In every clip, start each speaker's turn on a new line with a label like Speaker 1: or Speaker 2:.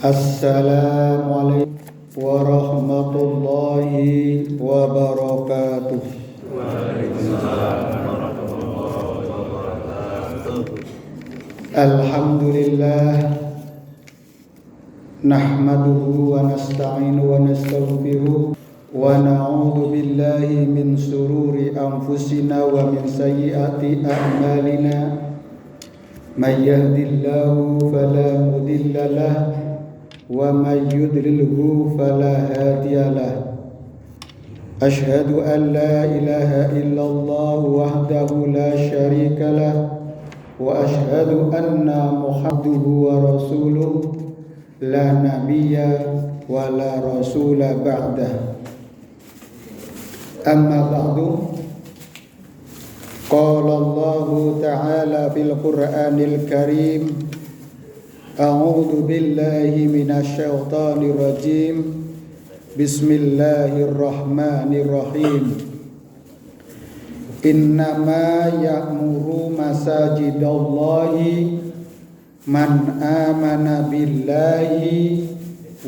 Speaker 1: Assalamualaikum warahmatullahi wabarakatuh. Alhamdulillah, nahmaduhu wa nasta'inu wa nastaghfiruh wa na'udzu billahi min sururi anfusina wa min sayyiati a'malina. May yahdihillahu fala mudilla lahu wa may yudlilhu fala hadiyalah. Asyhadu an la ilaha illallah wahdahu la syarikalah wa asyhadu anna muhammaduhu wa rasuluh la nabiyya wa la rasula ba'dah. Amma ba'du. Qala Allah ta'ala bil Qur'anil Karim. A'udzu billahi minasy syaithanir rajim. Bismillahirrahmanirrahim. Innama ya'muru masajidallahi man amana billahi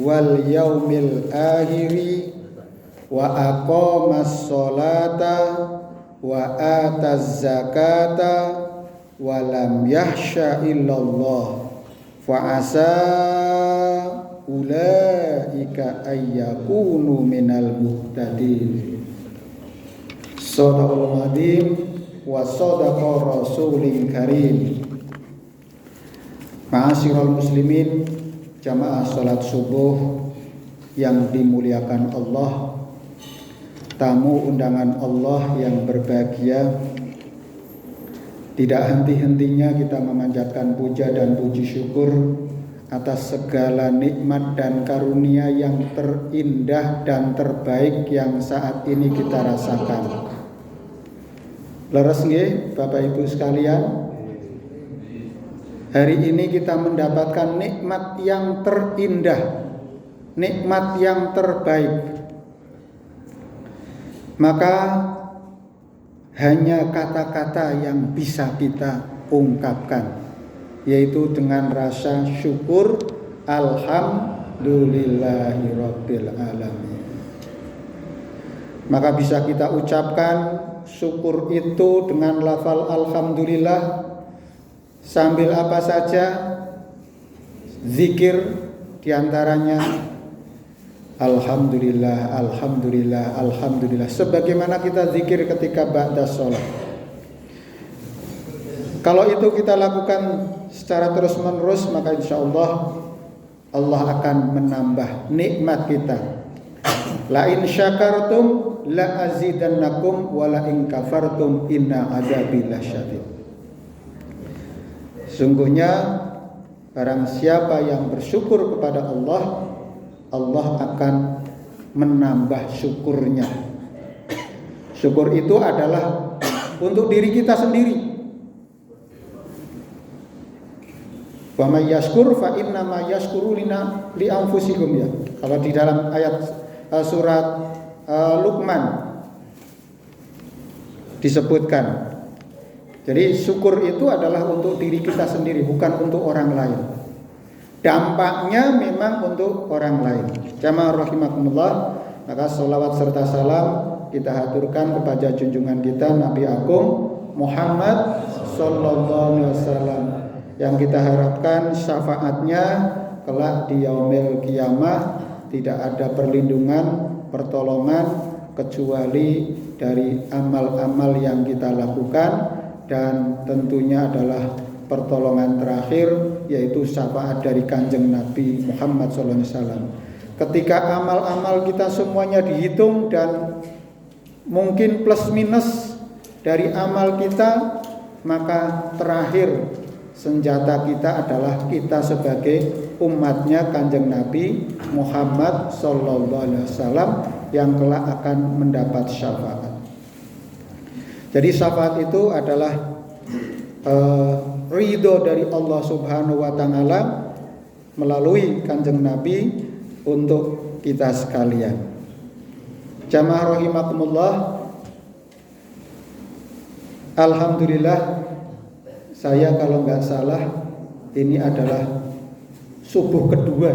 Speaker 1: wal yaumil akhiri wa aqamas sholata wa ataz zakata wa lam yahsha illallah fa asa ulaika ayyakunu minal muhtadin. Shadaqallahul adzim wa shadaqa rasulil karim. Ma'asyiral muslimin, jamaah salat subuh yang dimuliakan Allah, tamu undangan Allah yang berbahagia. Tidak henti-hentinya kita memanjatkan puja dan puji syukur atas segala nikmat dan karunia yang terindah dan terbaik yang saat ini kita rasakan. Leres nggih Bapak Ibu sekalian? Hari ini kita mendapatkan nikmat yang terindah, nikmat yang terbaik. Maka hanya kata-kata yang bisa kita ungkapkan, yaitu dengan rasa syukur, alhamdulillahirabbil alamin. Maka bisa kita ucapkan syukur itu dengan lafal alhamdulillah sambil apa saja, zikir diantaranya alhamdulillah, alhamdulillah, alhamdulillah, sebagaimana kita zikir ketika ba'da sholat. Kalau itu kita lakukan secara terus menerus, maka insya Allah Allah akan menambah nikmat kita. La in syakartum la azidannakum wa la in kafartum inna adzabi lasyadid. Sungguhnya barang siapa yang bersyukur kepada Allah, Allah akan menambah syukurnya. Syukur itu adalah untuk diri kita sendiri. Wa may yashkur fa inna ma yashkuru li anfusikum, ya. Kalau di dalam ayat surat Luqman disebutkan. Jadi syukur itu adalah untuk diri kita sendiri, bukan untuk orang lain. Dampaknya memang untuk orang lain. Jamaah rahimakumullah, maka sholawat serta salam kita haturkan kepada junjungan kita Nabi Agung Muhammad sallallahu alaihi wasallam, yang kita harapkan syafaatnya kelak di yaumil qiyamah tidak ada perlindungan, pertolongan kecuali dari amal-amal yang kita lakukan, dan tentunya adalah pertolongan terakhir yaitu syafaat dari Kanjeng Nabi Muhammad SAW. Ketika amal-amal kita semuanya dihitung dan mungkin plus minus dari amal kita, maka terakhir senjata kita adalah kita sebagai umatnya Kanjeng Nabi Muhammad SAW yang kelak akan mendapat syafaat. Jadi syafaat itu adalah ridho dari Allah Subhanahu wa taala melalui Kanjeng Nabi untuk kita sekalian. Jamaah rahimakumullah, alhamdulillah saya kalau nggak salah ini adalah subuh kedua.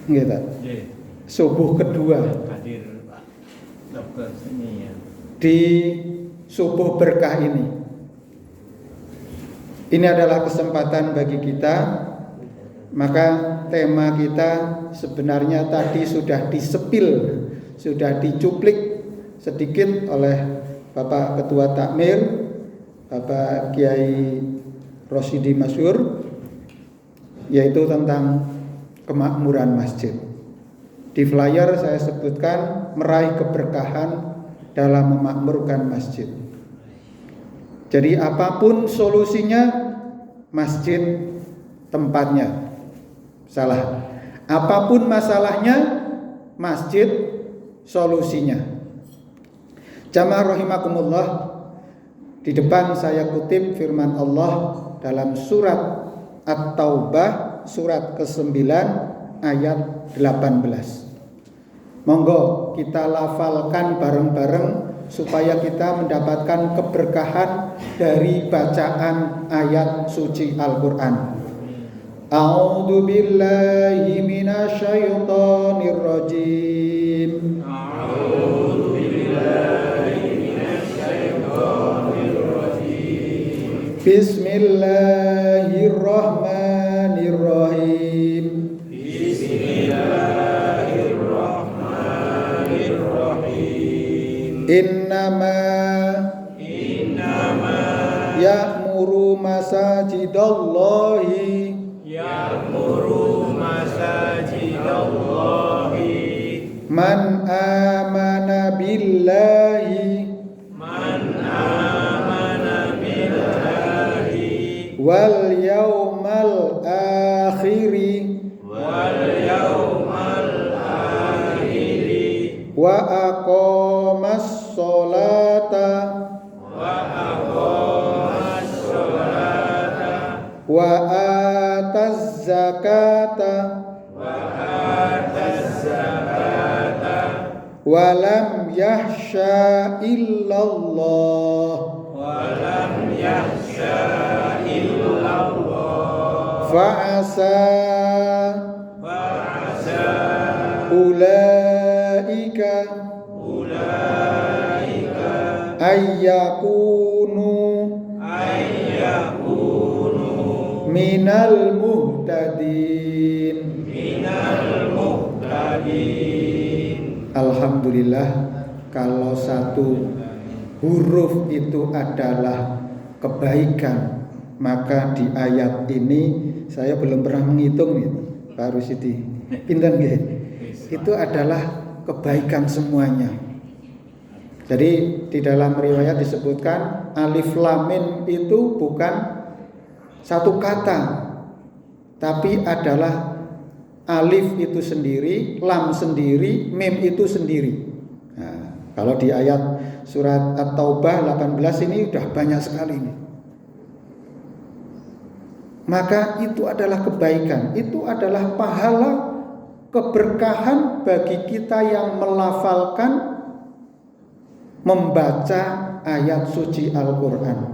Speaker 1: Gitu. Subuh kedua.
Speaker 2: Hadir Pak Dokter sini ya.
Speaker 1: Di subuh berkah ini. Ini adalah kesempatan bagi kita. Maka tema kita sebenarnya tadi sudah disepil, sudah dicuplik sedikit oleh Bapak Ketua Takmir, Bapak Kiai Rosyidi Masyhur, yaitu tentang kemakmuran masjid. Di flyer saya sebutkan meraih keberkahan dalam memakmurkan masjid. Jadi apapun solusinya, masjid tempatnya. Salah. Apapun masalahnya, masjid solusinya. Jamaah rahimakumullah, di depan saya kutip firman Allah dalam surat At-Taubah surat ke-9 ayat 18. Monggo kita lafalkan bareng-bareng supaya kita mendapatkan keberkahan dari bacaan ayat suci Al-Qur'an. A'udzu billahi minasyaitonir rajim.
Speaker 2: A'udzu billahi minasyaitonir rajim.
Speaker 1: Bismillahirrahmanirrahim.
Speaker 2: Bismillahirrahmanirrahim.
Speaker 1: Innama ya'muru masajidallahi
Speaker 2: Ya'muru masajidallahi
Speaker 1: man amana billahi
Speaker 2: man amana billahi
Speaker 1: wal yawmal akhiri
Speaker 2: wal yawmal akhiri
Speaker 1: wa aqamas sholata
Speaker 2: wa aqamas sholata
Speaker 1: wa ataz zakata
Speaker 2: wa ataz zakata
Speaker 1: wa lam yahsha illallah
Speaker 2: wa lam yakhsha illallah
Speaker 1: fa'asa
Speaker 2: fa'asa
Speaker 1: ulaika ayyakunu
Speaker 2: ayyakunu
Speaker 1: minal muhtadin. Alhamdulillah, kalau satu huruf itu adalah kebaikan, maka di ayat ini saya belum pernah menghitung itu, Pak Rusidi. Pinten nggih? Itu adalah kebaikan semuanya. Jadi di dalam riwayat disebutkan alif lam mim itu bukan satu kata, tapi adalah alif itu sendiri, lam sendiri, mim itu sendiri. Nah, kalau di ayat surat At-Taubah 18 ini udah banyak sekali nih. Maka itu adalah kebaikan, itu adalah pahala, keberkahan bagi kita yang melafalkan, membaca ayat suci Al-Quran.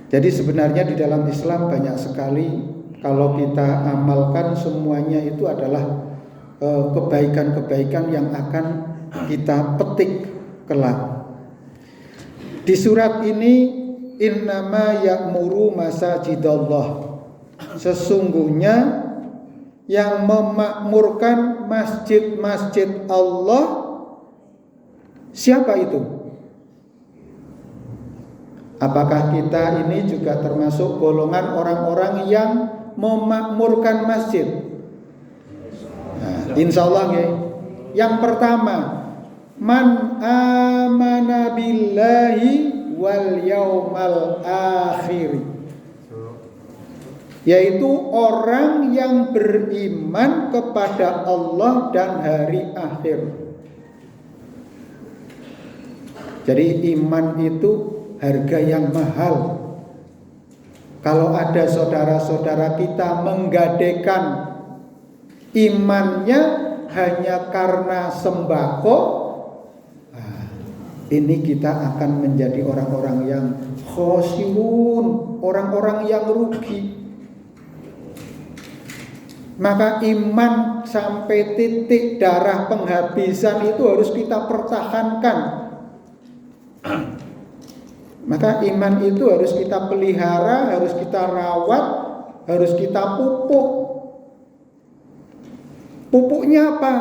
Speaker 1: Jadi sebenarnya di dalam Islam banyak sekali, kalau kita amalkan semuanya itu adalah kebaikan-kebaikan yang akan kita petik kelak. Di surat ini, innama ya'muru masajidallah, sesungguhnya yang memakmurkan masjid-masjid Allah, siapa itu? Apakah kita ini juga termasuk golongan orang-orang yang memakmurkan masjid? Nah, insya Allah ya. Yang pertama, man amana billahi wal yaumal akhir, yaitu orang yang beriman kepada Allah dan hari akhir. Jadi iman itu harga yang mahal. Kalau ada saudara-saudara kita menggadaikan imannya hanya karena sembako, ini kita akan menjadi orang-orang yang khosirun, orang-orang yang rugi. Maka iman sampai titik darah penghabisan itu harus kita pertahankan. Maka iman itu harus kita pelihara, harus kita rawat, harus kita pupuk. Pupuknya apa?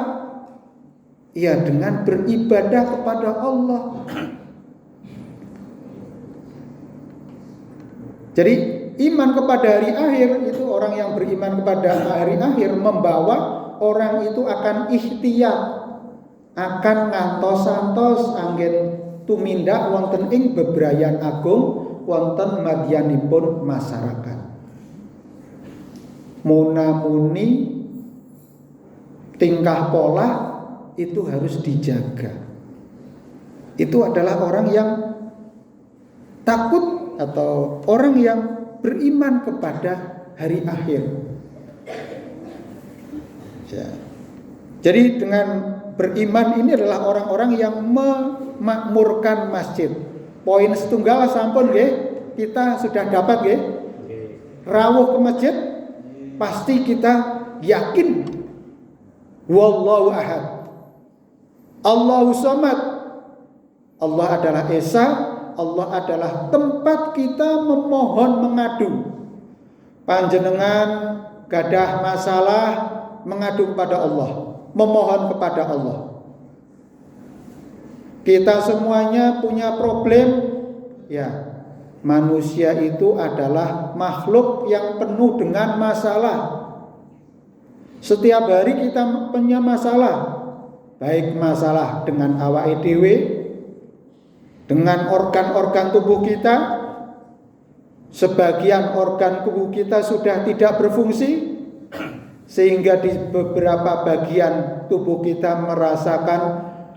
Speaker 1: Ya dengan beribadah kepada Allah. Jadi iman kepada hari akhir itu, orang yang beriman kepada hari akhir membawa orang itu akan ikhtiyat, akan ngantos-antos anggen tumindak wonten ing bebrayan agung wonten madyanipun masyarakat. Munamuni tingkah pola itu harus dijaga. Itu adalah orang yang takut atau orang yang beriman kepada hari akhir. Ya. Jadi dengan beriman ini adalah orang-orang yang memakmurkan masjid. Poin setunggal sampun nggih, kita sudah dapat nggih. Rawuh ke masjid pasti kita yakin wallahu ahad, Allahu samad. Allah adalah esa, Allah adalah tempat kita memohon mengadu. Panjenengan gadah masalah, mengadu kepada Allah, memohon kepada Allah. Kita semuanya punya problem. Ya, manusia itu adalah makhluk yang penuh dengan masalah. Setiap hari kita punya masalah, baik masalah dengan awake dhewe, dengan organ-organ tubuh kita. Sebagian organ tubuh kita sudah tidak berfungsi, sehingga di beberapa bagian tubuh kita merasakan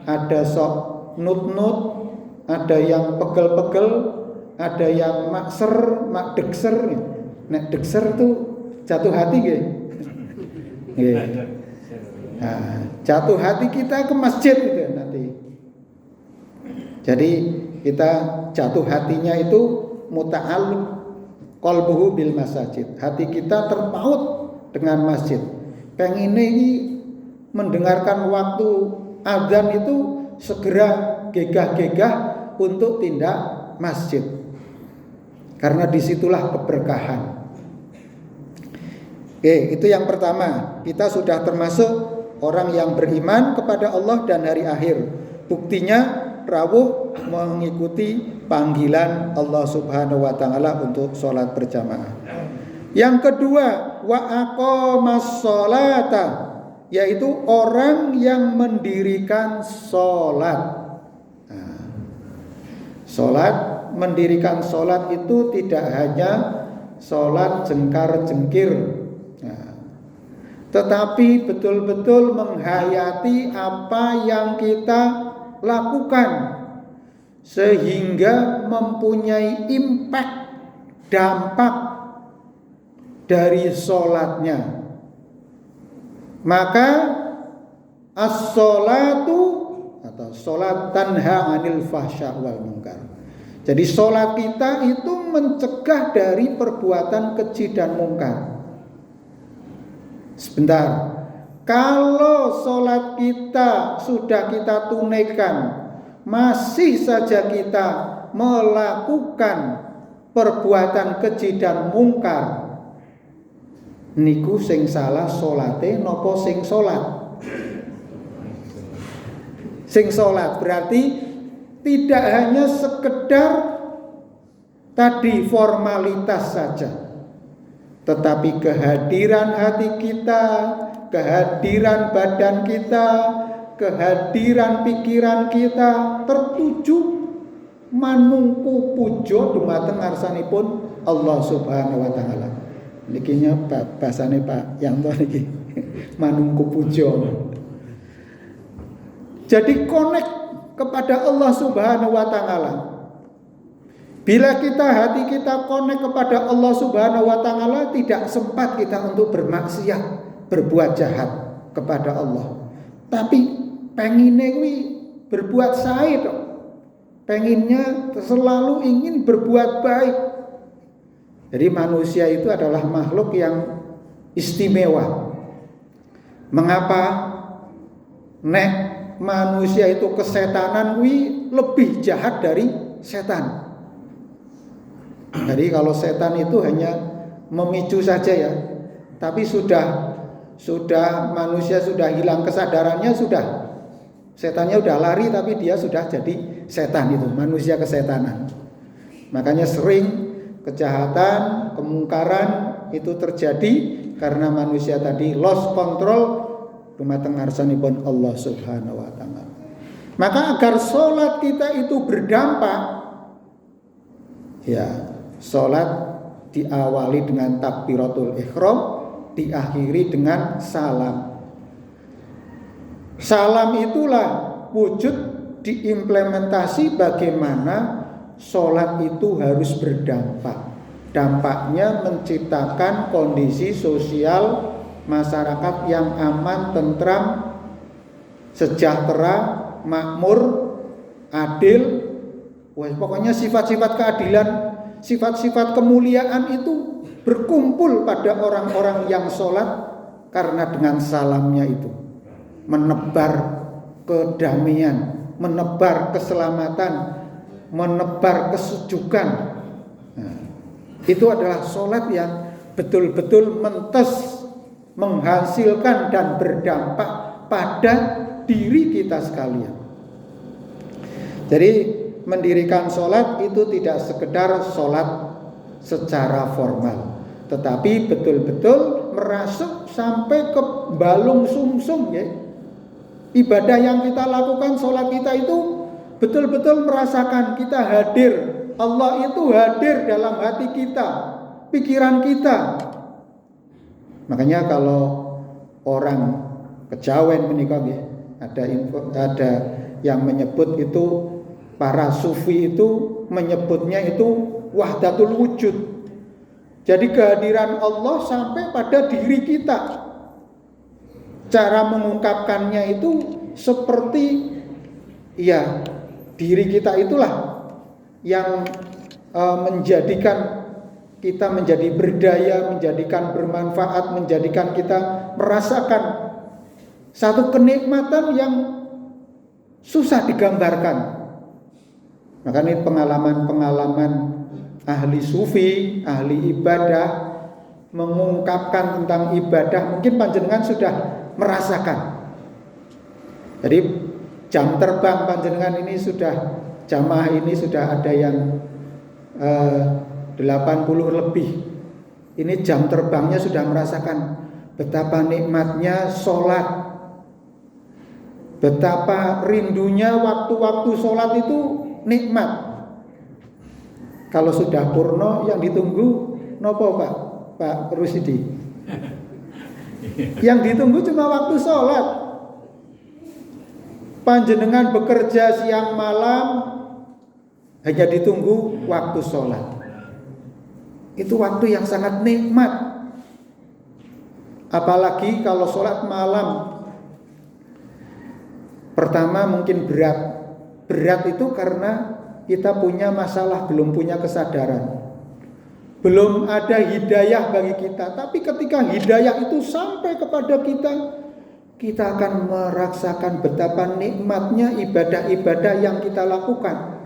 Speaker 1: ada sok nut-nut, ada yang pegel-pegel, ada yang makser, makdekser. Nek dekser tuh jatuh hati nggih. Nah, jatuh hati kita ke masjid gitu nanti. Jadi kita jatuh hatinya itu muta'alliq qalbuhu bil masajid. Hati kita terpaut dengan masjid. Pengen ini mendengarkan waktu azan itu segera gegah-gegah untuk tindak masjid. Karena disitulah keberkahan. Oke, itu yang pertama. Kita sudah termasuk orang yang beriman kepada Allah dan hari akhir. Buktinya rawuh mengikuti panggilan Allah Subhanahu wa taala untuk sholat berjamaah. Yang kedua, wa aqamas sholata, yaitu orang yang mendirikan sholat. Nah, sholat, mendirikan sholat itu tidak hanya sholat jengkar-jengkir, tetapi betul-betul menghayati apa yang kita lakukan sehingga mempunyai impact, dampak dari sholatnya. Maka as-sholatu atau sholat tanha anil fahsya wal munkar. Jadi sholat kita itu mencegah dari perbuatan keji dan mungkar. Sebentar, kalau sholat kita sudah kita tunaikan, masih saja kita melakukan perbuatan keji dan mungkar, niku sing salah sholate nopo sing sholat? Sing sholat berarti tidak hanya sekedar tadi formalitas saja, tetapi kehadiran hati kita, kehadiran badan kita, kehadiran pikiran kita tertuju manungku pujo dumateng ngarsanipun Allah Subhanahu wa taala. Niki bahasane Pak Yanto niki manungku pujo. Jadi connect kepada Allah Subhanahu wa taala. Bila hati kita connect kepada Allah Subhanahu wa taala, tidak sempat kita untuk bermaksiat, berbuat jahat kepada Allah. Tapi pengine kuwi berbuat sae tok. pengennya selalu ingin berbuat baik. Jadi manusia itu adalah makhluk yang istimewa. Mengapa? Nek manusia itu kesetanan lebih jahat dari setan. Jadi kalau setan itu hanya memicu saja ya, tapi sudah manusia sudah hilang kesadarannya, setannya udah lari tapi dia sudah jadi setan, itu manusia kesetanan. Makanya sering kejahatan, kemungkaran itu terjadi karena manusia tadi lost control dumateng ngarsanipun Allah Subhanahu wa taala. Maka agar sholat kita itu berdampak, ya sholat diawali dengan takbiratul ihram, diakhiri dengan salam. Salam itulah wujud diimplementasi bagaimana sholat itu harus berdampak. Dampaknya menciptakan kondisi sosial masyarakat yang aman, tentram, sejahtera, makmur, adil. Pokoknya sifat-sifat keadilan, sifat-sifat kemuliaan itu berkumpul pada orang-orang yang sholat. Karena dengan salamnya itu menebar kedamaian, menebar keselamatan, menebar kesejukan. Nah, itu adalah sholat yang betul-betul menghasilkan dan berdampak pada diri kita sekalian. Jadi mendirikan sholat itu tidak sekedar sholat secara formal, tetapi betul-betul merasuk sampai ke balung sumsum ya. Ibadah yang kita lakukan, sholat kita itu betul-betul merasakan kita hadir. Allah itu hadir dalam hati kita, pikiran kita. Makanya kalau orang kejawen menikah ya, ada yang menyebut itu, para sufi itu menyebutnya itu wahdatul wujud. Jadi kehadiran Allah sampai pada diri kita. Cara mengungkapkannya itu seperti ya, diri kita itulah yang menjadikan kita menjadi berdaya, menjadikan bermanfaat, menjadikan kita merasakan satu kenikmatan yang susah digambarkan. Makanya pengalaman-pengalaman ahli sufi, ahli ibadah mengungkapkan tentang ibadah, mungkin panjenengan sudah merasakan. Jadi jam terbang panjenengan ini sudah, jamaah ini sudah ada yang 80 lebih. Ini jam terbangnya sudah merasakan betapa nikmatnya sholat, betapa rindunya waktu-waktu sholat itu nikmat. Kalau sudah purno yang ditunggu nopo Pak Rusidi? Yang ditunggu cuma waktu sholat. Panjenengan bekerja siang malam hanya ditunggu waktu sholat. Itu waktu yang sangat nikmat. Apalagi kalau sholat malam. Pertama mungkin berat. Berat itu karena kita punya masalah, belum punya kesadaran, belum ada hidayah bagi kita. Tapi ketika hidayah itu sampai kepada kita, kita akan merasakan betapa nikmatnya ibadah-ibadah yang kita lakukan.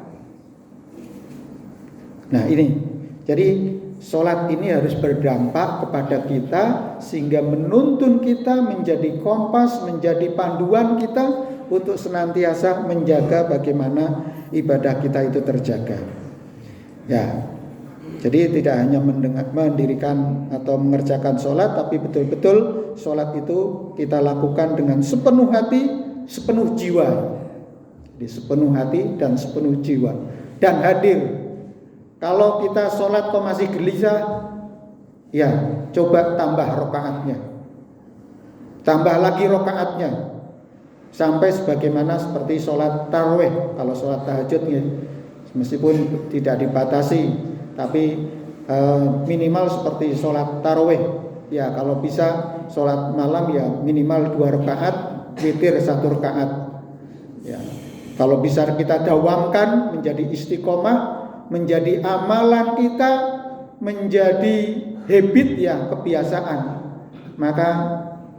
Speaker 1: Nah ini, jadi sholat ini harus berdampak kepada kita, sehingga menuntun kita menjadi kompas, menjadi panduan kita untuk senantiasa menjaga bagaimana ibadah kita itu terjaga. Ya, jadi tidak hanya mendirikan atau mengerjakan sholat, tapi betul-betul sholat itu kita lakukan dengan sepenuh hati, sepenuh jiwa. Jadi sepenuh hati dan sepenuh jiwa, dan hadir. Kalau kita sholat kok masih gelisah, ya coba tambah rakaatnya, tambah lagi rakaatnya, sampai sebagaimana seperti sholat tarawih. Kalau sholat tahajud ya, meskipun tidak dibatasi, tapi minimal seperti sholat tarawih. Ya kalau bisa sholat malam ya minimal 2 rakaat, witir 1 rakaat. Ya Kalau bisa kita dawamkan menjadi istiqomah, menjadi amalan kita, menjadi habit ya, kebiasaan, maka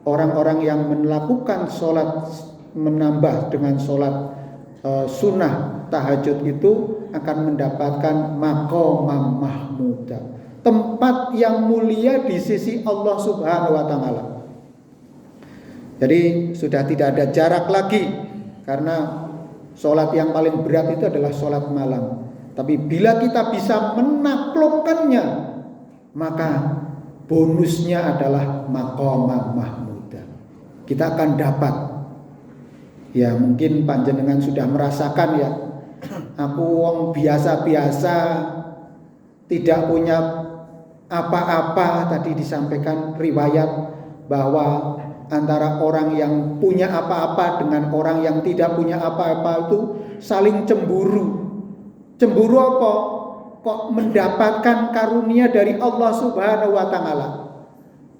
Speaker 1: orang-orang yang melakukan sholat, menambah dengan sholat sunnah tahajud itu akan mendapatkan maqamam mahmuda, tempat yang mulia di sisi Allah Subhanahu wa taala. Jadi sudah tidak ada jarak lagi, karena sholat yang paling berat itu adalah sholat malam. Tapi bila kita bisa menaklukkannya, maka bonusnya adalah maqamam mahmuda. Kita akan dapat. Ya mungkin panjenengan sudah merasakan ya, aku wong biasa-biasa, tidak punya apa-apa. Tadi disampaikan riwayat bahwa antara orang yang punya apa-apa dengan orang yang tidak punya apa-apa itu saling cemburu. Cemburu apa? Kok mendapatkan karunia dari Allah Subhanahu wa taala.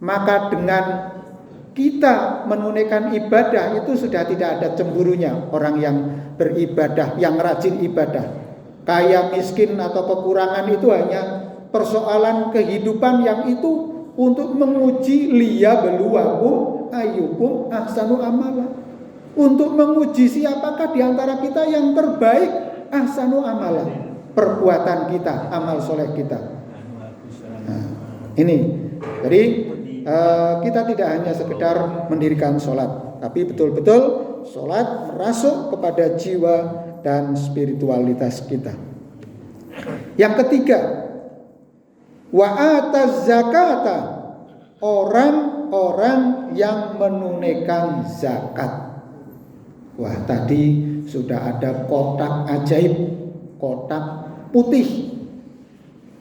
Speaker 1: Maka dengan kita menunaikan ibadah itu sudah tidak ada cemburunya. Orang yang beribadah, yang rajin ibadah, kaya miskin atau kekurangan itu hanya persoalan kehidupan yang itu untuk menguji liyabluwakum ayyukum ahsanu amala, untuk menguji siapakah di antara kita yang terbaik ahsanu amala, perbuatan kita, amal soleh kita. Nah, ini jadi kita tidak hanya sekedar mendirikan sholat, tapi betul-betul sholat merasuk kepada jiwa dan spiritualitas kita. Yang ketiga, wa ataz zakata, orang-orang yang menunaikan zakat. Wah, tadi sudah ada kotak ajaib, kotak putih,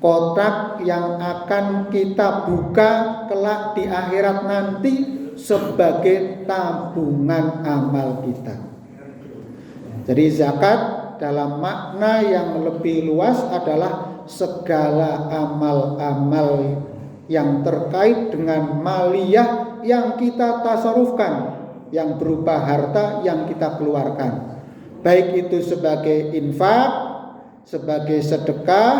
Speaker 1: kotak yang akan kita buka kelak di akhirat nanti sebagai tabungan amal kita. Jadi zakat dalam makna yang lebih luas adalah segala amal-amal yang terkait dengan maliyah yang kita tasarufkan, yang berupa harta yang kita keluarkan, baik itu sebagai infak, sebagai sedekah,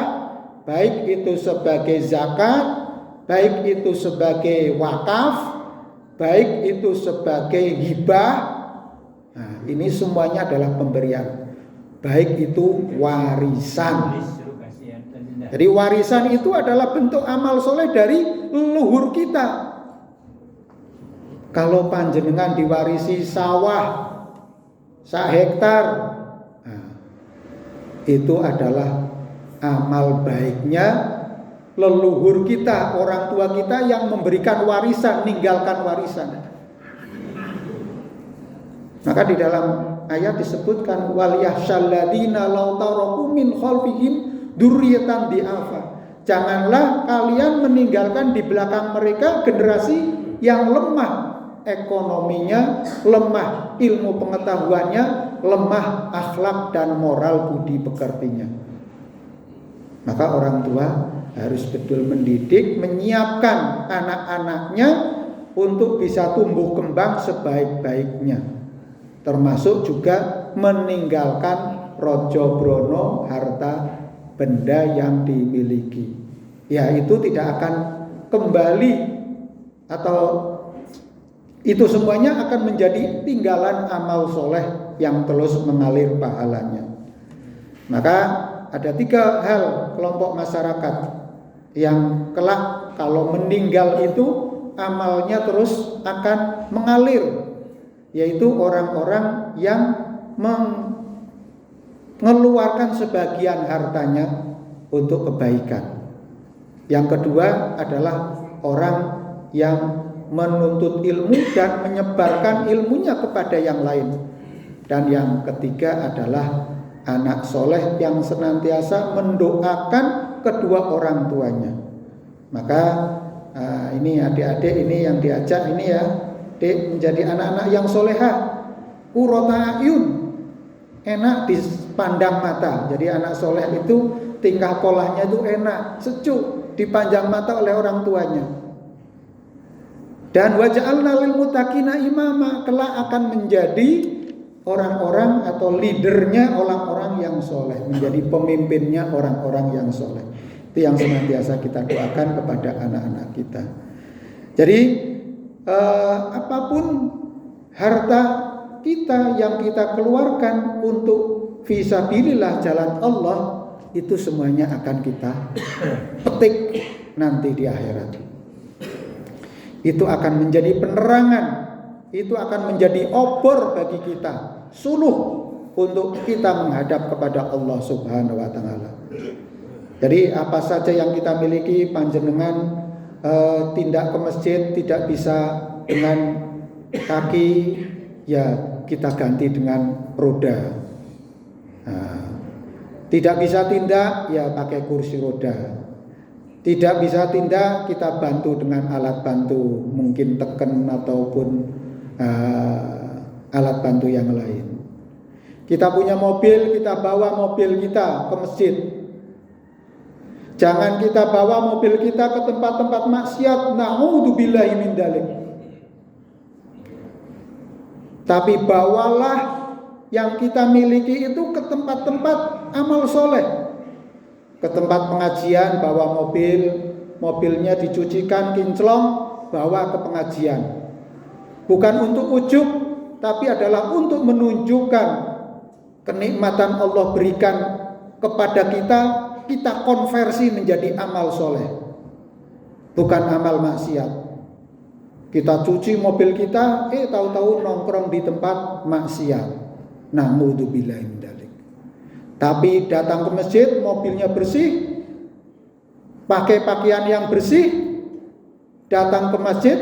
Speaker 1: baik itu sebagai zakat, baik itu sebagai wakaf, baik itu sebagai hibah. Nah, ini semuanya adalah pemberian, baik itu warisan. Jadi warisan itu adalah bentuk amal soleh dari leluhur kita. Kalau panjenengan diwarisi sawah 1 hektar, nah, itu adalah amal baiknya leluhur kita, orang tua kita yang memberikan warisan, meninggalkan warisan. Maka di dalam ayat disebutkan wal yahsyalladzina law taraku min khalfihim dzurriyyatan di'afa. Janganlah kalian meninggalkan di belakang mereka generasi yang lemah ekonominya, lemah ilmu pengetahuannya, lemah akhlak dan moral budi pekertinya. Maka orang tua harus betul mendidik, menyiapkan anak-anaknya untuk bisa tumbuh kembang sebaik-baiknya, termasuk juga meninggalkan rojo brono harta benda yang dimiliki. Ya, itu tidak akan kembali, atau itu semuanya akan menjadi tinggalan amal soleh yang terus mengalir pahalanya. Maka ada 3 hal kelompok masyarakat yang kelak kalau meninggal itu amalnya terus akan mengalir, yaitu orang-orang yang mengeluarkan sebagian hartanya untuk kebaikan. Yang kedua adalah orang yang menuntut ilmu dan menyebarkan ilmunya kepada yang lain. Dan yang ketiga adalah anak soleh yang senantiasa mendoakan kedua orang tuanya. Maka ini adik-adik ini yang diajak ini ya, Dek, menjadi anak-anak yang solehah, qurrata ayun, enak dipandang mata. Jadi anak soleh itu tingkah polanya itu enak, sejuk, dipandang mata oleh orang tuanya. Dan waja'alna lil muttaqina imama, kelak akan menjadi orang-orang atau leadernya orang-orang yang soleh, menjadi pemimpinnya orang-orang yang soleh. Itu yang senantiasa kita doakan kepada anak-anak kita. Jadi apapun harta kita yang kita keluarkan untuk fisabilillah jalan Allah, itu semuanya akan kita petik nanti di akhirat. Itu akan menjadi penerangan, itu akan menjadi obor bagi kita, suluh untuk kita menghadap kepada Allah Subhanahu wa taala. Jadi apa saja yang kita miliki, panjenengan tindak ke masjid tidak bisa dengan kaki, ya kita ganti dengan roda. Tidak bisa tindak, ya pakai kursi roda. Tidak bisa tindak, kita bantu dengan alat bantu, mungkin teken ataupun alat bantu yang lain. Kita punya mobil, kita bawa mobil kita ke masjid. Jangan kita bawa mobil kita ke tempat-tempat maksiat, na'udzubillahi min dzalik. Tapi bawalah yang kita miliki itu ke tempat-tempat amal soleh. Ke tempat pengajian, bawa mobil, mobilnya dicucikan kinclong, bawa ke pengajian. Bukan untuk ujub, tapi adalah untuk menunjukkan kenikmatan Allah berikan kepada kita, kita konversi menjadi amal soleh, bukan amal maksiat. Kita cuci mobil kita, tahu-tahu nongkrong di tempat maksiat. Na'udzubillahi min dzalik. Tapi datang ke masjid, mobilnya bersih, pakai pakaian yang bersih, datang ke masjid,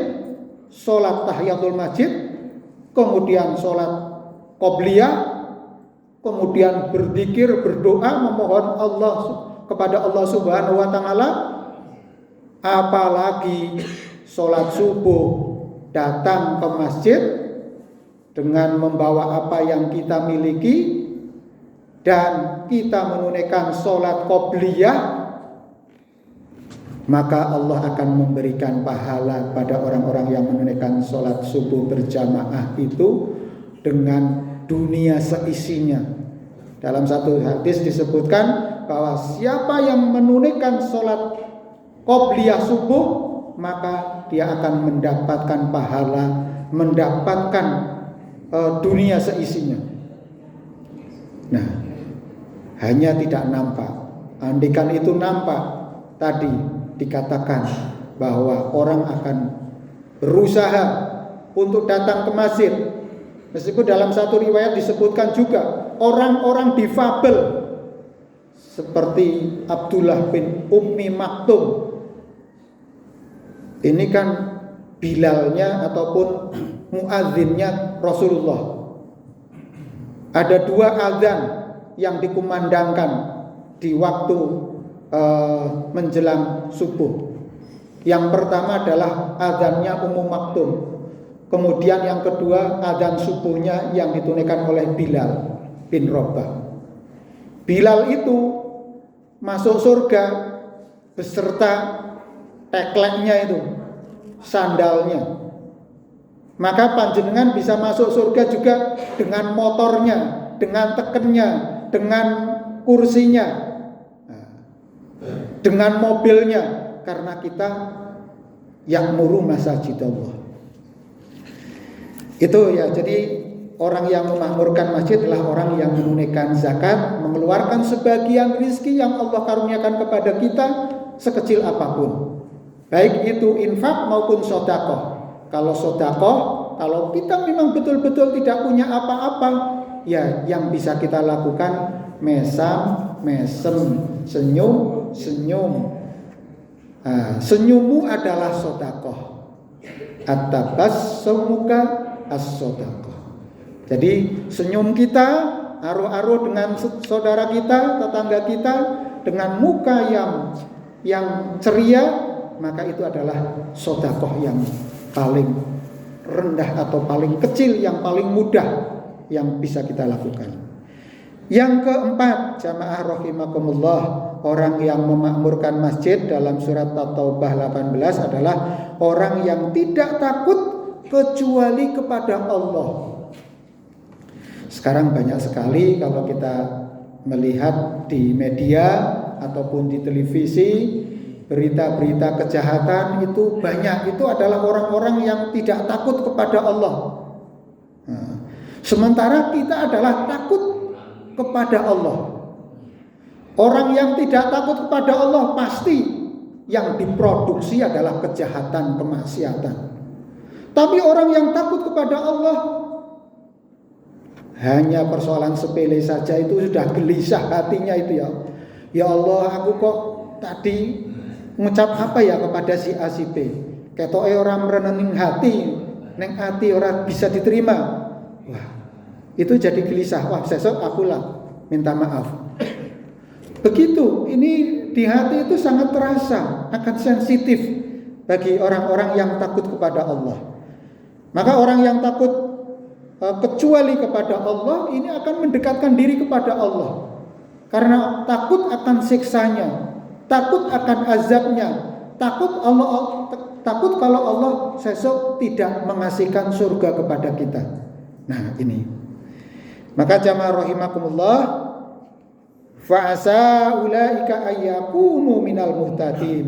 Speaker 1: sholat tahiyatul masjid, kemudian sholat qobliyah, kemudian berzikir, berdoa, memohon Allah kepada Allah Subhanahu wa taala. Apalagi sholat subuh, datang ke masjid dengan membawa apa yang kita miliki, dan kita menunaikan sholat qobliyah, maka Allah akan memberikan pahala pada orang-orang yang menunaikan sholat subuh berjamaah itu dengan dunia seisinya. Dalam satu hadis disebutkan bahwa siapa yang menunaikan sholat qobliyah subuh, maka dia akan mendapatkan pahala, mendapatkan dunia seisinya. Nah, hanya tidak nampak. Andikan itu nampak, tadi dikatakan bahwa orang akan berusaha untuk datang ke masjid. Meskipun dalam satu riwayat disebutkan juga orang-orang difabel seperti Abdullah bin Ummi Maktum. Ini kan Bilalnya ataupun muadzinnya Rasulullah. Ada 2 azan yang dikumandangkan di waktu menjelang subuh. Yang pertama adalah azannya Ummu Maktum. Kemudian yang kedua azan subuhnya yang ditunaikan oleh Bilal bin Rabah. Bilal itu masuk surga beserta tekleknya itu, sandalnya. Maka panjenengan bisa masuk surga juga dengan motornya, dengan tekennya, dengan kursinya, dengan mobilnya, karena kita ya'muru masajidallah. Itu ya, jadi orang yang memakmurkan masjid adalah orang yang menunaikan zakat, mengeluarkan sebagian rizki yang Allah karuniakan kepada kita sekecil apapun, baik itu infak maupun sedekah. Kalau sedekah, kalau kita memang betul-betul tidak punya apa-apa, ya yang bisa kita lakukan mesam, mesem, senyum, senyum. Senyummu adalah sedekah. At-tabassumuka as-sedekah. Jadi senyum kita, aruh-aruh dengan saudara kita, tetangga kita, dengan muka yang ceria, maka itu adalah sedekah yang paling rendah atau paling kecil, yang paling mudah yang bisa kita lakukan. Yang keempat, jamaah rahimakumullah, orang yang memakmurkan masjid dalam surat At-Taubah 18 adalah orang yang tidak takut kecuali kepada Allah. Sekarang banyak sekali kalau kita melihat di media ataupun di televisi, berita-berita kejahatan itu banyak. Itu adalah orang-orang yang tidak takut kepada Allah. Nah, sementara kita adalah takut kepada Allah. Orang yang tidak takut kepada Allah pasti yang diproduksi adalah kejahatan, kemaksiatan. Tapi orang yang takut kepada Allah, hanya persoalan sepele saja itu sudah gelisah hatinya itu ya. Ya Allah, aku kok tadi ngucap apa ya kepada si A si B. Ketoke orang merenung hati, neng hati orang bisa diterima. Wah, itu jadi gelisah. Wah, sesok akulah minta maaf. Begitu, ini di hati itu sangat terasa, akan sensitif bagi orang-orang yang takut kepada Allah. Maka orang yang takut kecuali kepada Allah ini akan mendekatkan diri kepada Allah. Karena takut akan siksanya, takut akan azabnya, takut kalau Allah sesok tidak mengasihkan surga kepada kita. Nah, ini. Maka jamaah rahimakumullah, fa'asa ulaika ayyakunu minal muhtadin.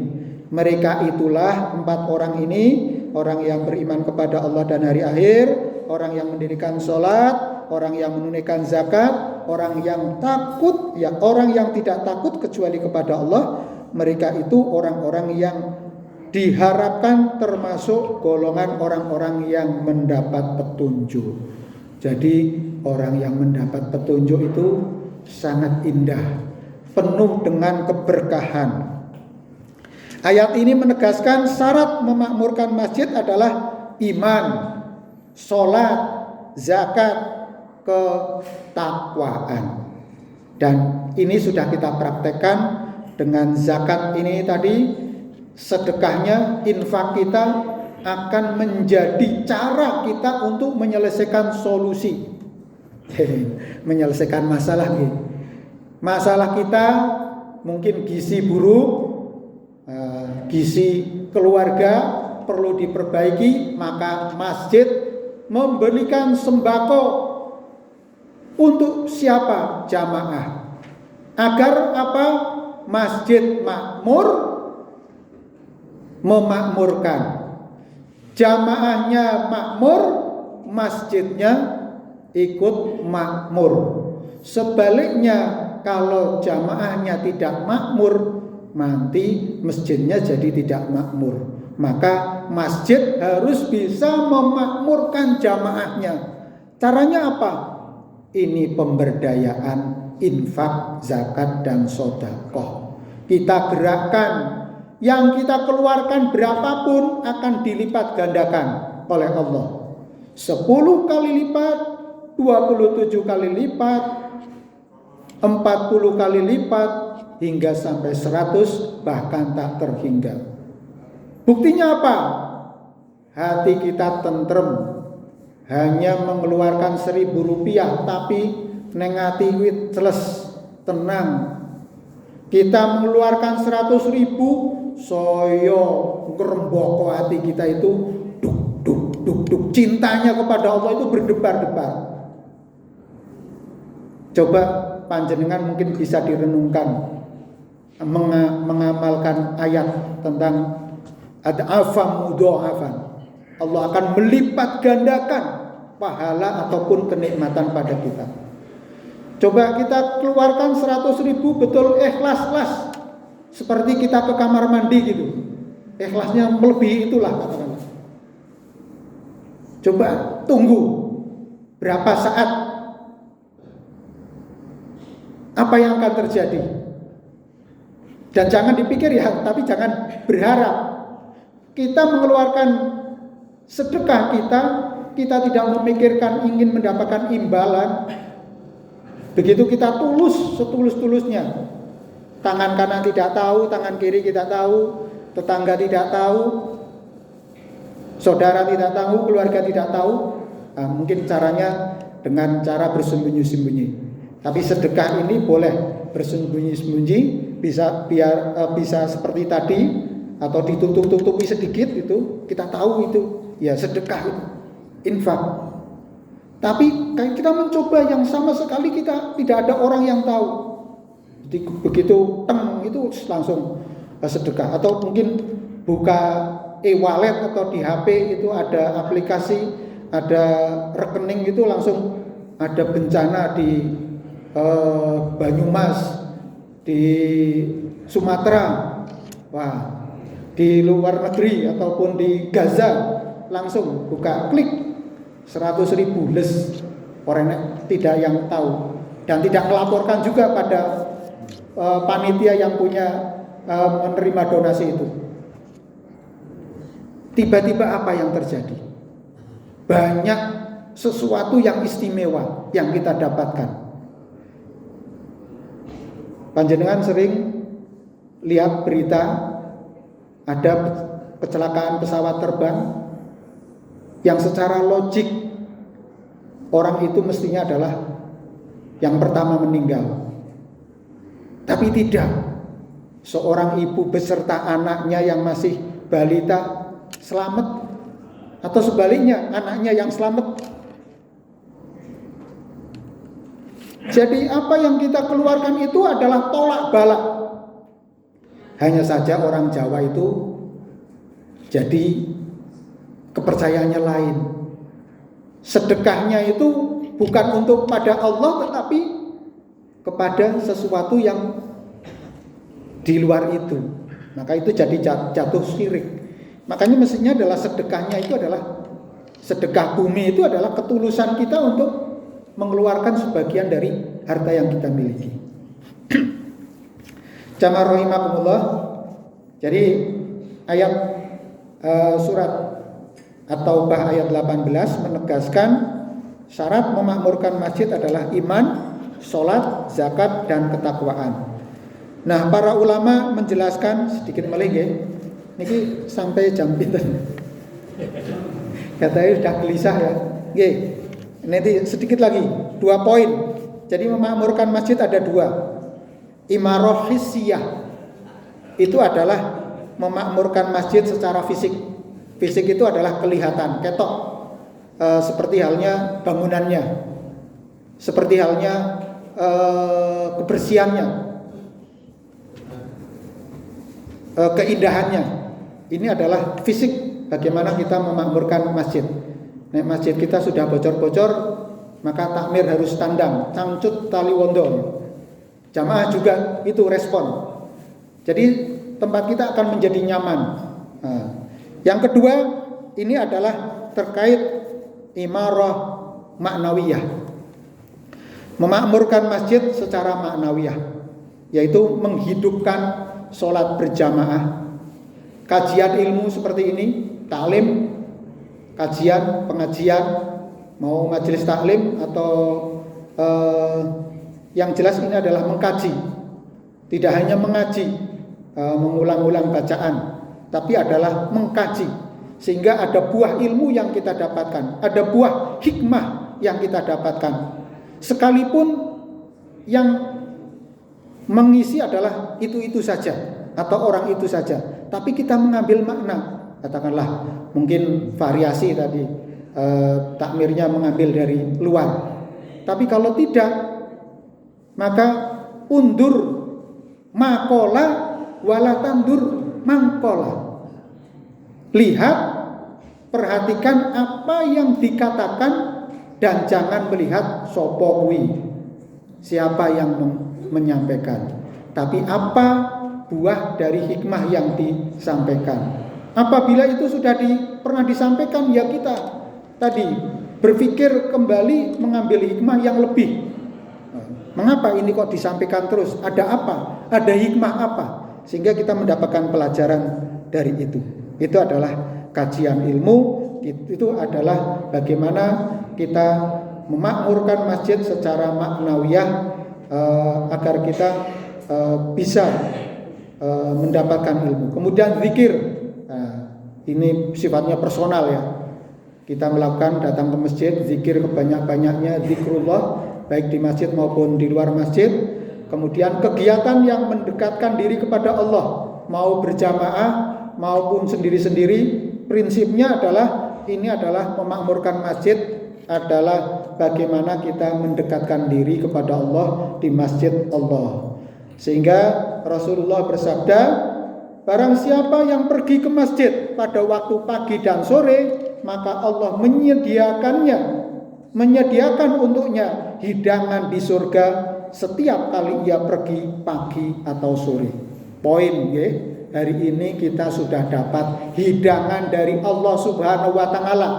Speaker 1: Mereka itulah 4 orang ini, orang yang beriman kepada Allah dan hari akhir, orang yang mendirikan sholat, orang yang menunaikan zakat, orang yang takut, ya orang yang tidak takut kecuali kepada Allah. Mereka itu orang-orang yang diharapkan termasuk golongan orang-orang yang mendapat petunjuk. Jadi orang yang mendapat petunjuk itu sangat indah, penuh dengan keberkahan. Ayat ini menegaskan syarat memakmurkan masjid adalah iman, sholat, zakat, ketakwaan. Dan ini sudah kita praktekkan dengan zakat ini tadi. Sedekahnya, infak kita akan menjadi cara kita untuk menyelesaikan solusi, menyelesaikan masalah gitu. Masalah kita mungkin gizi buruk, gizi keluarga perlu diperbaiki, maka masjid memberikan sembako untuk siapa? Jamaah. Agar apa? Masjid makmur, memakmurkan. Jamaahnya makmur, masjidnya ikut makmur. Sebaliknya, kalau jamaahnya tidak makmur, nanti masjidnya jadi tidak makmur. Maka masjid harus bisa memakmurkan jamaahnya. Caranya apa? Ini pemberdayaan, infak, zakat, dan sedekah. Kita gerakkan, yang kita keluarkan berapapun akan dilipat gandakan oleh Allah. 10 kali lipat, 27 kali lipat, 40 kali lipat, hingga sampai 100, bahkan tak terhingga. Buktinya apa? Hati kita tentrem, hanya mengeluarkan 1.000 rupiah, tapi neng hati wit celes, tenang. Kita mengeluarkan 100.000, soyo ngeremboko hati kita itu duk duk duk duk, cintanya kepada Allah itu berdebar-debar. Coba panjenengan mungkin bisa direnungkan, mengamalkan ayat tentang ad'afan mudha'afan. Allah akan melipat gandakan pahala ataupun kenikmatan pada kita. Coba kita keluarkan 100.000 betul ikhlas, seperti kita ke kamar mandi gitu. Ikhlasnya melebihi itulah katakanlah. Coba tunggu berapa saat, apa yang akan terjadi. Dan jangan dipikir ya, tapi jangan berharap. Kita mengeluarkan sedekah kita tidak memikirkan ingin mendapatkan imbalan. Begitu kita tulus, setulus-tulusnya. Tangan kanan tidak tahu, tangan kiri tidak tahu, tetangga tidak tahu, saudara tidak tahu, keluarga tidak tahu. Nah, mungkin caranya dengan cara bersembunyi-sembunyi. Tapi sedekah ini boleh bersembunyi-sembunyi, bisa seperti tadi, atau ditutup-tutupi sedikit itu, kita tahu itu ya sedekah itu, infak. Tapi kita mencoba yang sama sekali kita tidak ada orang yang tahu. Jadi begitu itu langsung sedekah. Atau mungkin buka e-wallet atau di HP itu ada aplikasi, ada rekening itu langsung ada bencana di Banyumas, di Sumatera, wah, di luar negeri ataupun di Gaza, langsung buka klik 100.000 les, orang tidak yang tahu dan tidak melaporkan juga pada panitia yang punya menerima donasi itu. Tiba-tiba apa yang terjadi? Banyak sesuatu yang istimewa yang kita dapatkan. Panjenengan sering lihat berita ada kecelakaan pesawat terbang yang secara logik orang itu mestinya adalah yang pertama meninggal. Tapi tidak. Seorang ibu beserta anaknya yang masih balita selamat, atau sebaliknya anaknya yang selamat. Jadi apa yang kita keluarkan itu adalah tolak balak. Hanya saja orang Jawa itu jadi kepercayaannya lain. Sedekahnya itu bukan untuk pada Allah tetapi kepada sesuatu yang di luar itu. Maka itu jadi jatuh syirik. Makanya mestinya adalah sedekahnya itu adalah sedekah bumi, itu adalah ketulusan kita untuk mengeluarkan sebagian dari harta yang kita miliki. Jamaah rahimakumullah. Jadi ayat surat At-Taubah ayat 18 menegaskan syarat memakmurkan masjid adalah iman, sholat, zakat, dan ketakwaan. Nah, para ulama menjelaskan sedikit melih nggih. Niki sampai jam pinten. Katanya sudah gelisah ya. Nggih. Nanti sedikit lagi 2 poin. Jadi memakmurkan masjid ada 2. Imarah hissiyah itu adalah memakmurkan masjid secara fisik. Fisik itu adalah kelihatan, ketok, seperti halnya bangunannya, seperti halnya kebersihannya, keindahannya. Ini adalah fisik bagaimana kita memakmurkan masjid. Nek masjid kita sudah bocor-bocor, maka takmir harus tandang, cangcut tali wondo. Jamaah juga itu respon. Jadi tempat kita akan menjadi nyaman. Nah, yang kedua ini adalah terkait imarah maknawiyah. Memakmurkan masjid secara maknawiyah, yaitu menghidupkan sholat berjamaah, kajian ilmu seperti ini, taklim, kajian, pengajian, mau majelis taklim atau yang jelas ini adalah mengkaji. Tidak hanya mengaji, mengulang-ulang bacaan, tapi adalah mengkaji sehingga ada buah ilmu yang kita dapatkan, ada buah hikmah yang kita dapatkan. Sekalipun yang mengisi adalah itu saja atau orang itu saja, tapi kita mengambil makna. Katakanlah mungkin variasi tadi, takmirnya mengambil dari luar. Tapi kalau tidak, maka undur makola wala tandur mangkola. Lihat, perhatikan apa yang dikatakan dan jangan melihat sopo kuwi, siapa yang menyampaikan, tapi apa buah dari hikmah yang disampaikan. Apabila itu sudah pernah disampaikan, ya kita tadi berpikir kembali mengambil hikmah yang lebih. Mengapa ini kok disampaikan terus? Ada apa? Ada hikmah apa? Sehingga kita mendapatkan pelajaran dari itu. Itu adalah kajian ilmu. Itu adalah bagaimana kita memakmurkan masjid secara maknawiyah agar kita bisa mendapatkan ilmu. Kemudian zikir. Ini sifatnya personal ya. Kita melakukan datang ke masjid, zikir kebanyak-banyaknya, zikrullah baik di masjid maupun di luar masjid. Kemudian kegiatan yang mendekatkan diri kepada Allah, mau berjamaah maupun sendiri-sendiri, prinsipnya adalah ini adalah memakmurkan masjid adalah bagaimana kita mendekatkan diri kepada Allah di masjid Allah. Sehingga Rasulullah bersabda, barang siapa yang pergi ke masjid pada waktu pagi dan sore, maka Allah menyediakan untuknya hidangan di surga setiap kali ia pergi pagi atau sore. Poin ya, hari ini kita sudah dapat hidangan dari Allah Subhanahu wa taala.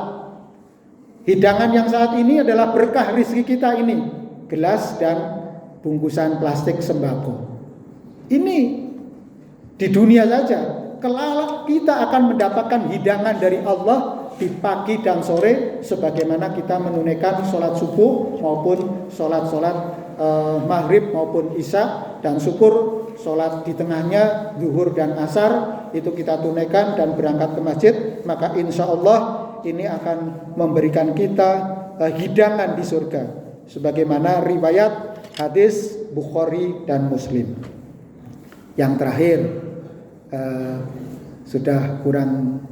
Speaker 1: Hidangan yang saat ini adalah berkah rezeki kita ini, gelas dan bungkusan plastik sembako. Ini di dunia saja. Kelak kita akan mendapatkan hidangan dari Allah di pagi dan sore, sebagaimana kita menunaikan sholat subuh maupun sholat maghrib maupun isya, dan syukur sholat di tengahnya zuhur dan asar itu kita tunaikan dan berangkat ke masjid, maka insya Allah ini akan memberikan kita hidangan di surga, sebagaimana riwayat hadis Bukhari dan Muslim. Yang terakhir, sudah kurang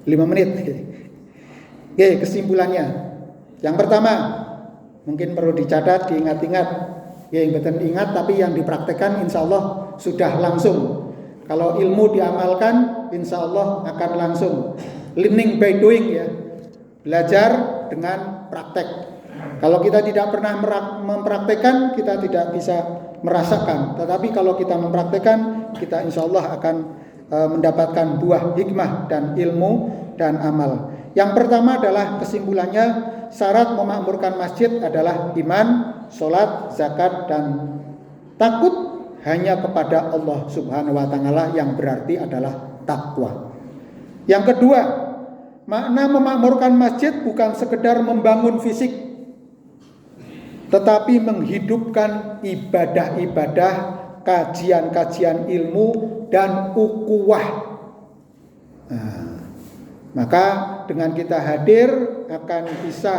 Speaker 1: 5 menit. Oke, kesimpulannya. Yang pertama, mungkin perlu dicatat, diingat-ingat. Ya, yang betul ingat, tapi yang dipraktekkan insya Allah sudah langsung. Kalau ilmu diamalkan, insya Allah akan langsung. Learning by doing ya. Belajar dengan praktek. Kalau kita tidak pernah mempraktekkan, kita tidak bisa merasakan. Tetapi kalau kita mempraktekkan, kita insya Allah akan mendapatkan buah hikmah dan ilmu dan amal. Yang pertama adalah kesimpulannya, syarat memakmurkan masjid adalah iman, sholat, zakat, dan takut hanya kepada Allah Subhanahu wa taala, yang berarti adalah takwa. Yang kedua, makna memakmurkan masjid bukan sekedar membangun fisik, tetapi menghidupkan ibadah-ibadah, kajian-kajian ilmu, dan ukhuwah. Maka dengan kita hadir akan bisa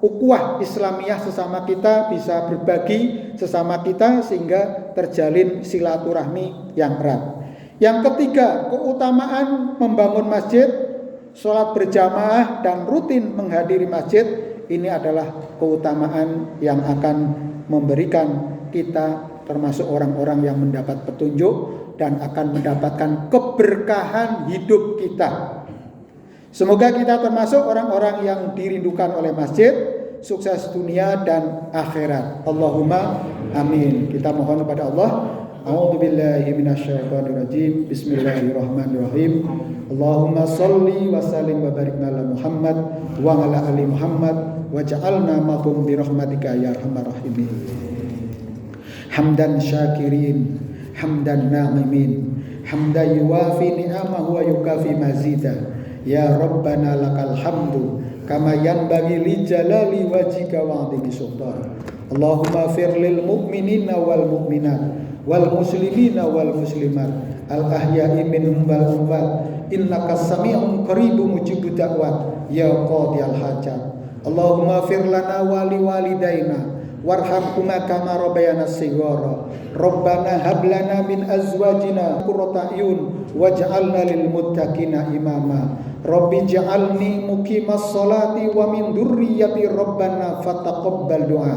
Speaker 1: ukhuwah Islamiyah sesama kita, bisa berbagi sesama kita, sehingga terjalin silaturahmi yang erat. Yang ketiga, keutamaan membangun masjid, sholat berjamaah, dan rutin menghadiri masjid. Ini adalah keutamaan yang akan memberikan kita termasuk orang-orang yang mendapat petunjuk dan akan mendapatkan keberkahan hidup kita. Semoga kita termasuk orang-orang yang dirindukan oleh masjid, sukses dunia dan akhirat. Allahumma amin. Kita mohon kepada Allah. A'udzubillahi minasyaitonirrajim. Bismillahirrahmanirrahim. Allahumma sholli wa sallim wa barik ala Muhammad wa ala ali Muhammad waj'alna ma'hum bi rahmatika ya arhamar rahimin. Hamdan syakirin, hamdan na'imin, hamdan yuwafi ni'amahu wa yukafi mazida. Ya Rabbana lakal hamdu kama yanbaghi li jalali wajhika wa 'azimi sultan. Allahumma fir lil mu'minina wal mu'minat wal muslimina wal muslimat al ahya'i minhum wal amwat innaka sami'un qaribun mujibud da'wat ya qadiyal hajat. Allahumma fir lana wa li walidaina warhamhuma kama rabbayana shighara. Rabbana hab lana min azwajina qurrata a'yun waj'alna lil muttaqina imama. Rabbi ja'alni muqimas sholati wa min dzurriyyati rabbana fataqabbal du'a.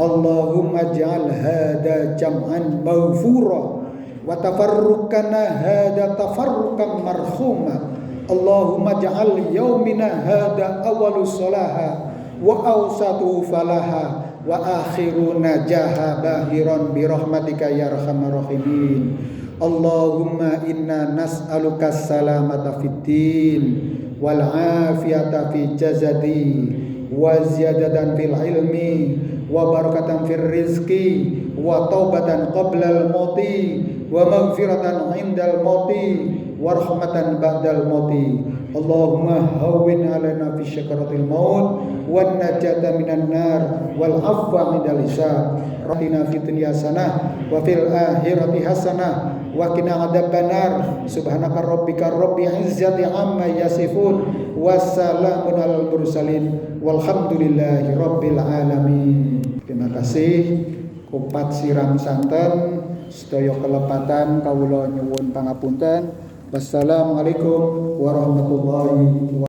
Speaker 1: Allahumma ja'al hada jam'an maghfura wa tafarruqana hada tafarruqan marhuma. Allahumma ja'al yaumina hada awwalus salaha wa awsatuhu falaha wa akhiru najaha bahiran bi rahmatika ya arhamar rahimin. Allahumma inna nas'aluka salamata fid din wal afiyata fi jasadi wa ziyadatan fil ilmi wa barakatan fil rizqi wa taubatan qabla al mauti wa maghfiratan indal mauti wa rahmatan ba'dal mauti. Allahumma hawwin alaina fi syakaratil maut wan najata minan nar wal afwa minal hisab. Rabbina fid dunya hasanah wa fil akhirati hasanah wa qina adzabannar. Subhanaka rabbika rabbil izzati amma yasifun wassalamun alal mursalin walhamdulillahi rabbil alamin. Terima kasih. Kupat siram santen sedaya kelepatan kawula nyuwun pangapunten. Wassalamualaikum warahmatullahi wabarakatuh.